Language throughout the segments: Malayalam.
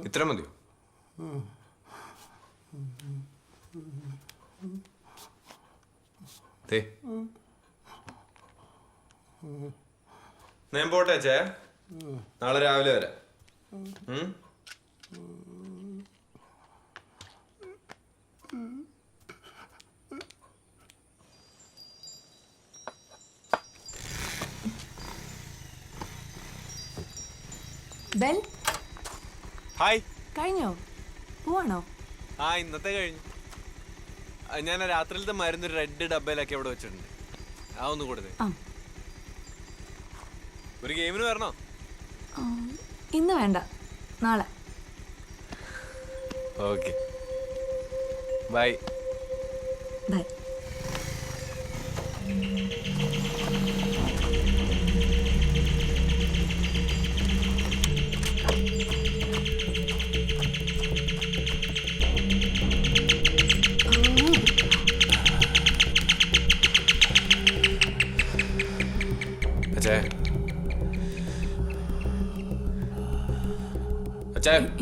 ഇത്ര മതിയോ? ഞാൻ പോട്ടെ ചേ, നാളെ രാവിലെ വരാം. Bell hi. കഴിഞ്ഞോ? പോവാണോ? ആ, ഇന്നത്തെ കഴിഞ്ഞു. ഞാൻ രാത്രിയിലത്തെ മരുന്ന് റെഡ് ഡബ്ബയിലാക്കി അവിടെ വെച്ചിട്ടുണ്ട്. ആ ഒന്ന് കൊടുത്തേ. ഒരു ഗെയിമിന് വരണോ? ഇന്ന് വേണ്ട, നാളെ. Okay, bye. ബൈ.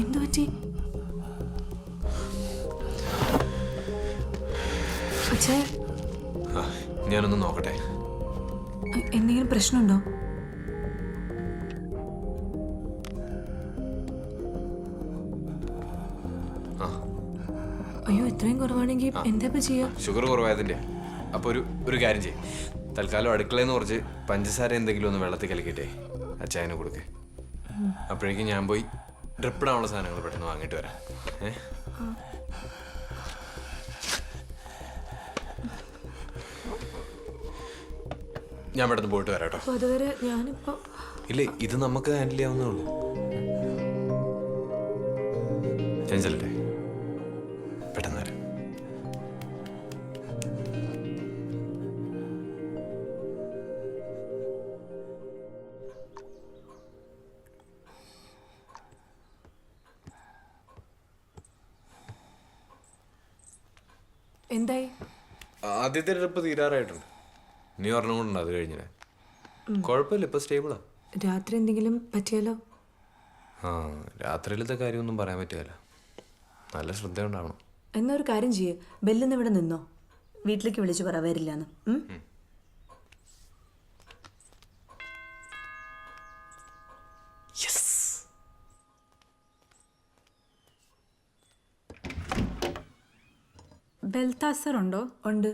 എന്തു പറ്റി? ഞാനൊന്ന് നോക്കട്ടെ. എന്തെങ്കിലും പ്രശ്നമുണ്ടോ? അയ്യോ, ഇത്രയും കുറവാണെങ്കിൽ എന്താ ചെയ്യാ? ഷുഗർ കുറവായതിന്റെ. അപ്പൊ ഒരു കാര്യം ചെയ്യും, തൽക്കാലം അടുക്കളയിൽ നിന്ന് കുറച്ച് പഞ്ചസാര എന്തെങ്കിലും ഒന്ന് വെള്ളത്തിൽ കലക്കിട്ടെ അച്ചായന് കൊടുക്കേ. അപ്പോഴേക്കും ഞാൻ പോയി ഡ്രിപ്പിടാനുള്ള സാധനങ്ങൾ പെട്ടെന്ന് വാങ്ങിട്ട് വരാം. ഞാൻ പെട്ടെന്ന് പോയിട്ട് വരാം കേട്ടോ. അതുവരെ ഞാനിപ്പോ ഇല്ലേ, ഇത് നമുക്ക് ഹാൻഡിൽ ചെയ്യാവുന്നേ ഉള്ളൂ. ഞാൻ ചെല്ലട്ടെ, പെട്ടെന്ന് വരാം. എന്തായി? ആദ്യത്തെ ട്രിപ്പ് തീരാറായിട്ടുണ്ട്. നീ ഒരെണ്ണം കൊണ്ടുണ്ട്, അത് കഴിഞ്ഞില്ലേ? കുഴപ്പമില്ല, ഇപ്പൊ സ്റ്റേബിളാ. രാത്രി എന്തെങ്കിലും പറ്റിയാലോ? ആ, രാത്രിയിലത്തെ കാര്യമൊന്നും പറയാൻ പറ്റുകയില്ല. നല്ല ശ്രദ്ധ ഉണ്ടാവണം. എന്നാ ഒരു കാര്യം ചെയ്യ്, ബെല്ലിന്ന് ഇവിടെ നിന്നോ, വീട്ടിലേക്ക് വിളിച്ചു പറ വരില്ലാന്ന്. ബെൽത്താസർ ഉണ്ടോ? ഉണ്ട്.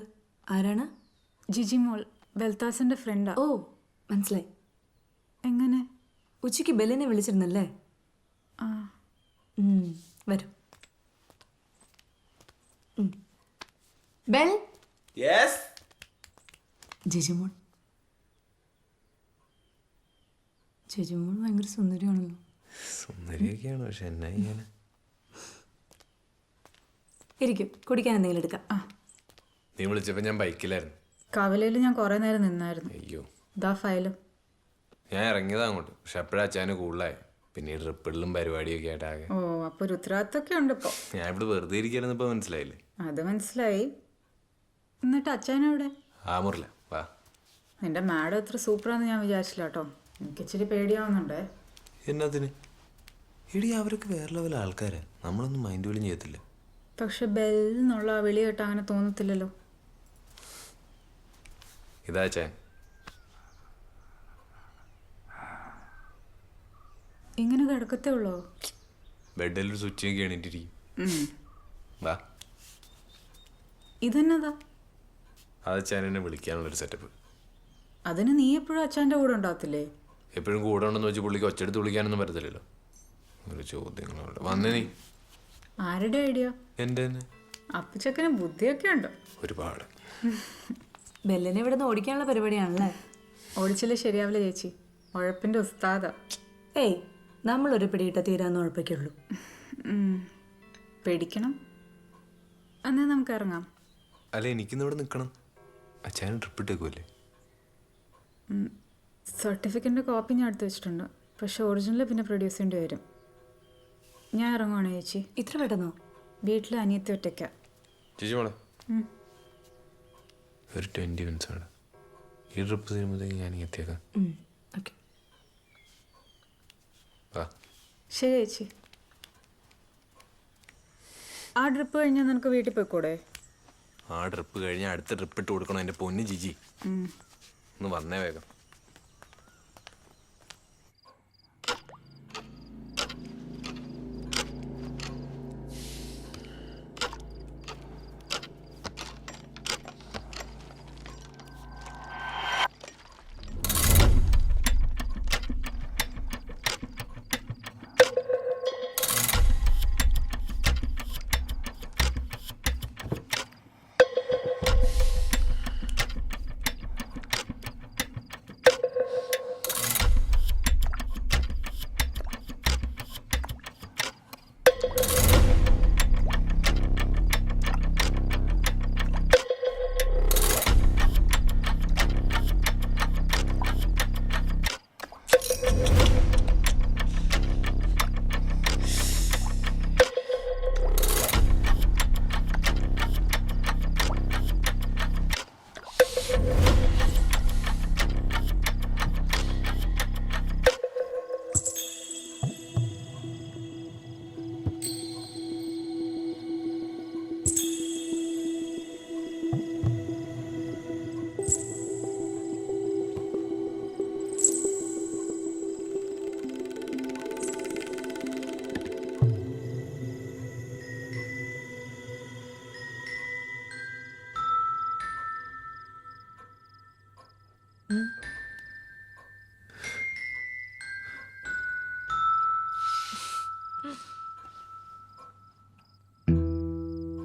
ആരാണ്? ജിജി മോൾ, ബെൽത്താസറിന്റെ ഫ്രണ്ടാ. ഓ, മനസ്സിലായി. എങ്ങനെ? ഉച്ചയ്ക്ക് ബെല്ലിനെ വിളിച്ചിരുന്നല്ലേ? ആ, വരും. ബെൽ. ജിജിമോൾ. ജിജിമോൾ ഭയങ്കര സുന്ദരിയാണല്ലോ. സുന്ദരിയൊക്കെയാണ്, പക്ഷെ എന്നാ ചെയ്യാനാ? ഇരിക്കും, കുടിക്കാൻ എന്തെങ്കിലും എടുക്കാം. നീ വിളിച്ചപ്പോ ഞാൻ ബൈക്കിലായിരുന്നു. കവലയിൽ ഞാൻ കുറെ നേരം നിന്നായിരുന്നു. അയ്യോ, ഇതാ ഫയലും. ഞാൻ ഇറങ്ങിയതാ അങ്ങോട്ട്, പക്ഷെ അപ്പോഴാ അച്ഛന് കൂടുതലായി. പിന്നീട് ട്രിപ്പിളിലും പരിപാടിയൊക്കെ ആയിട്ട് ആകെ. ഓ, അപ്പൊ ഒരു ഉത്തരവാദിത്തമൊക്കെ ഉണ്ട് ഇപ്പൊ. ഞാൻ ഇവിടെ വെറുതെ ഇരിക്കാനെന്ന് ഇപ്പൊ മനസ്സിലായില്ലേ? അത് മനസ്സിലായി. എന്നിട്ട് അച്ഛനെവിടെ? ആ, മുറില്ല, വാ. നിന്റെ മാഡം എത്ര സൂപ്പറാന്ന് ഞാൻ വിചാരിച്ചില്ല കേട്ടോ. എനിക്ക് ഇച്ചിരി പേടിയാവുന്നുണ്ടേ. എന്നതിന്? എടി, അവരൊക്കെ വേറെ ലെവൽ ആൾക്കാരാ, നമ്മളൊന്നും മൈൻഡ് പോലും ചെയ്യത്തില്ല. പക്ഷെ ബെല്ലെന്നുള്ള ആ വിളി കേട്ട് അങ്ങനെ തോന്നത്തില്ലല്ലോ. ഇതാ ചാൻ. ഇങ്ങനെ കിടക്കത്തേ ഉള്ളോ? ബെഡിൽ ഒരു സ്വിച്ച് ഒക്കെ എണീറ്റിരിക്കും. വാ. ഇതെന്നതാ? അത് അച്ഛനെ വിളിക്കാനുള്ളൊരു സെറ്റപ്പ്. അതിന് നീ എപ്പോഴും അച്ഛൻ്റെ കൂടെ ഉണ്ടാകത്തില്ലേ? എപ്പോഴും കൂടെ ഉണ്ടെന്ന് വെച്ച് പുള്ളിക്ക് ഒച്ചെടുത്ത് വിളിക്കാനൊന്നും പറ്റത്തില്ലല്ലോ. ഒരു ചോദ്യങ്ങളുണ്ട്. വന്നേ നീ. ആരുടെ ഐഡിയ? എൻ്റെ തന്നെ. അപ്പച്ചക്കന് ബുദ്ധിയൊക്കെ ഉണ്ടോ? ഒരുപാട്. ബെല്ലിനെ ഇവിടെ നിന്ന് ഓടിക്കാനുള്ള പരിപാടിയാണല്ലേ? ഓടിച്ചില്ലേ ശരിയാവില്ല ചേച്ചി, ഉഴപ്പിൻ്റെ ഉസ്താദാ. ഏയ്, നമ്മളൊരു പിടിയിട്ട തീരാന്ന് ഉഴപ്പിക്കുള്ളൂ. പേടിക്കണം. എന്നാ നമുക്ക് ഇറങ്ങാം. അല്ല, എനിക്കിന്നിവിടെ നിൽക്കണം. അച്ഛന് ട്രിപ്പ് ഇട്ടേക്കുമല്ലേ? സർട്ടിഫിക്കറ്റിൻ്റെ കോപ്പി ഞാൻ എടുത്ത് വെച്ചിട്ടുണ്ട്, പക്ഷെ ഒറിജിനൽ പിന്നെ പ്രൊഡ്യൂസ് ചെയ്യേണ്ടി വരും. ഞാൻ ഇറങ്ങുവാണ് ചേച്ചി. ഇത്ര പെട്ടെന്നോ? വീട്ടിൽ അനിയത്തി ഒറ്റയ്ക്ക. ചേച്ചി മോളെ, ഒരു 20 മിനിറ്റ്സ് ആണ്. ഈ ട്രിപ്പ് തീരുമ്പോഴത്തേക്ക് ഞാൻ എത്തിയേക്കാം. ഓക്കെ. വാ. ശരി ചേച്ചി. ആ ട്രിപ്പ് കഴിഞ്ഞാൽ നിനക്ക് വീട്ടിൽ പോയിക്കൂടെ? ആ ട്രിപ്പ് കഴിഞ്ഞാൽ അടുത്ത ട്രിപ്പ് ഇട്ട് കൊടുക്കണം എൻ്റെ പൊന്ന് ജിജി. ഒന്ന് വന്നേ വേഗം.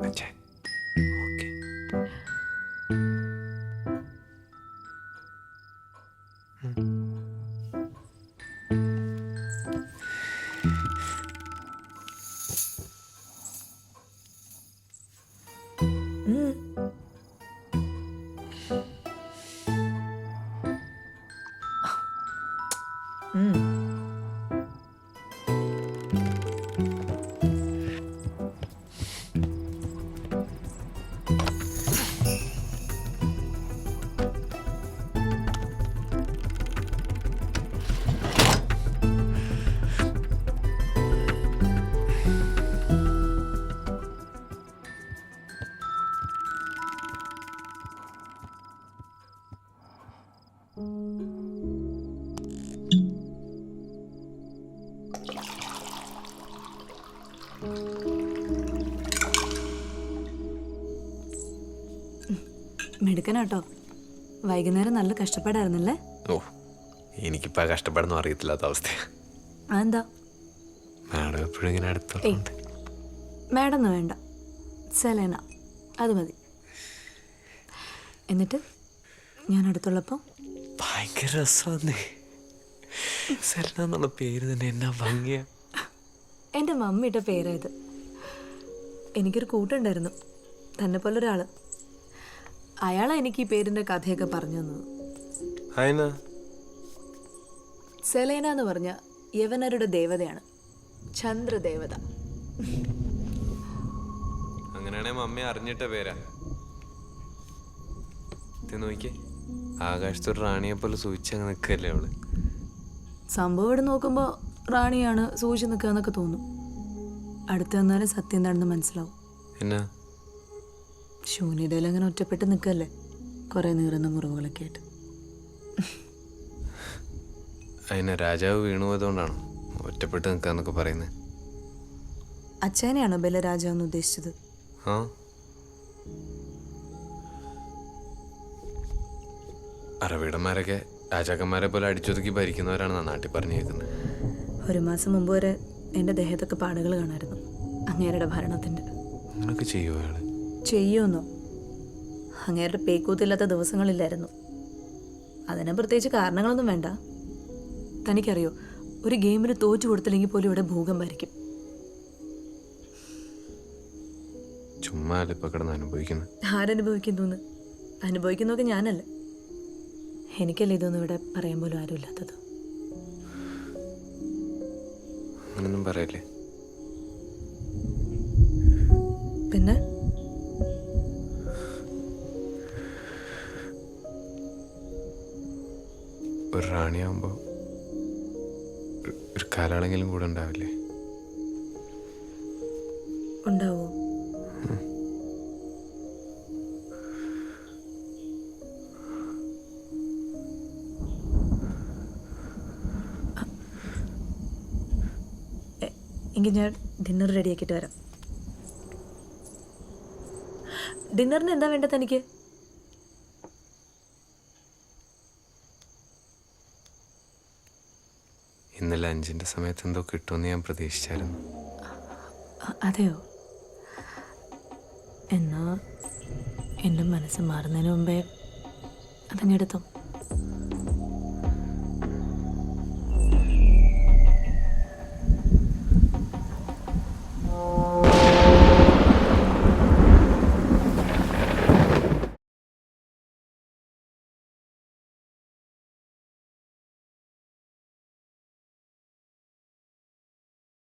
അച്ഛേ ഓക്കെ. മിടുക്കനാട്ടോ. വൈകുന്നേരം നല്ല കഷ്ടപ്പാടായിരുന്നല്ലേ? ഓ എനിക്കിപ്പോൾ ആ കഷ്ടപ്പാടൊന്നും അറിയത്തില്ലാത്ത അവസ്ഥയാണ്. അതെന്താ? മാഡം എപ്പോഴും ഇങ്ങനെ അടുത്തുണ്ട്. മാഡം ഒന്നും വേണ്ട, സെലേന അത് മതി. എന്നിട്ട് ഞാൻ അടുത്തുള്ളപ്പോൾ ഭയങ്കര രസമാണ്. സെലന എന്നുള്ള പേര് തന്നെ എന്നാ ഭംഗിയാ. എൻ്റെ മമ്മി ഇട്ട പേരായത്. എനിക്കൊരു കൂട്ടുണ്ടായിരുന്നു, തന്നെ പോലെ ഒരാൾ. അയാളാ എനിക്ക് ഈ പേരിൻ്റെ കഥയൊക്കെ പറഞ്ഞു തന്നത്. സെലേന എന്ന് പറഞ്ഞ യവനരുടെ ദേവതയാണ്, ചന്ദ്രദേവത. അങ്ങനെയാണെ മമ്മി അറിഞ്ഞിട്ട പേരാ. നോക്കിയേ, ആകാശത്തൊരു റാണിയെ പോലെ സൂചിച്ചങ്ങ് നിൽക്കല്ലേ അവള്. സംഭവം ഇവിടെ നോക്കുമ്പോൾ റാണിയാണ് സൂചിച്ച് നിൽക്കുക എന്നൊക്കെ തോന്നും. അടുത്ത് വന്നാലും സത്യം എന്താണെന്ന് മനസ്സിലാവും. എന്നാ ശൂന്യതയിൽ അങ്ങനെ ഒറ്റപ്പെട്ട് നിൽക്കല്ലേ, കുറേ നീറുന്ന മുറിവുകളൊക്കെ ആയിട്ട്. അതിനെ രാജാവ് വീണുപോയതുകൊണ്ടാണോ ഒറ്റപ്പെട്ട് നിൽക്കാന്നൊക്കെ പറയുന്നത്? അച്ഛനെയാണോ ബലരാജാവ് എന്ന് ഉദ്ദേശിച്ചത്? ആ, അറബിടന്മാരൊക്കെ രാജാക്കന്മാരെ പോലെ അടിച്ചൊതുക്കി ഭരിക്കുന്നവരാണ് നാട്ടിൽ പറഞ്ഞു കേൾക്കുന്നത്. 1 മാസം മുമ്പ് വരെ എൻ്റെ ദേഹത്തൊക്കെ പാടുകൾ കാണായിരുന്നു അങ്ങേരുടെ ഭരണത്തിൻ്റെ. അങ്ങനൊക്കെ ചെയ്യുമോ അയാൾ? ചെയ്യുമെന്നോ? അങ്ങേരുടെ പേക്കൂത്തില്ലാത്ത ദിവസങ്ങളില്ലായിരുന്നു. അതിന് പ്രത്യേകിച്ച് കാരണങ്ങളൊന്നും വേണ്ട. തനിക്കറിയോ, ഒരു ഗെയിമിൽ തോറ്റു കൊടുത്തില്ലെങ്കിൽ പോലും ഇവിടെ ഭൂകമ്പായിരിക്കും. ചുമ്മാ ഇപ്പൊ കിടന്ന് അനുഭവിക്കുന്നത്. ആരനുഭവിക്കുന്നു? അനുഭവിക്കുന്നതൊക്കെ ഞാനല്ലേ. എനിക്കല്ലേ ഇതൊന്നും ഇവിടെ പറയാൻ പോലും ആരുമില്ലാത്തത്. അങ്ങനൊന്നും പറയല്ലേ. പിന്നെ ഒരു റാണിയാകുമ്പോൾ ഒരു തൽക്കാലമെങ്കിലും കൂടെ ഉണ്ടാവില്ലേ? ഉണ്ടാവോ? എങ്കിൽ ഞാൻ ഡിന്നർ റെഡിയാക്കിയിട്ട് വരാം. ഡിന്നറിന് എന്താ വേണ്ടത് തനിക്ക്? ഇന്ന് ലഞ്ചിൻ്റെ സമയത്ത് എന്തോ കിട്ടുമെന്ന് ഞാൻ പ്രതീക്ഷിച്ചായിരുന്നു. അതെയോ? എന്നാ എൻ്റെ മനസ്സ് മാറുന്നതിന് മുമ്പേ അതങ്ങെടുത്തോ.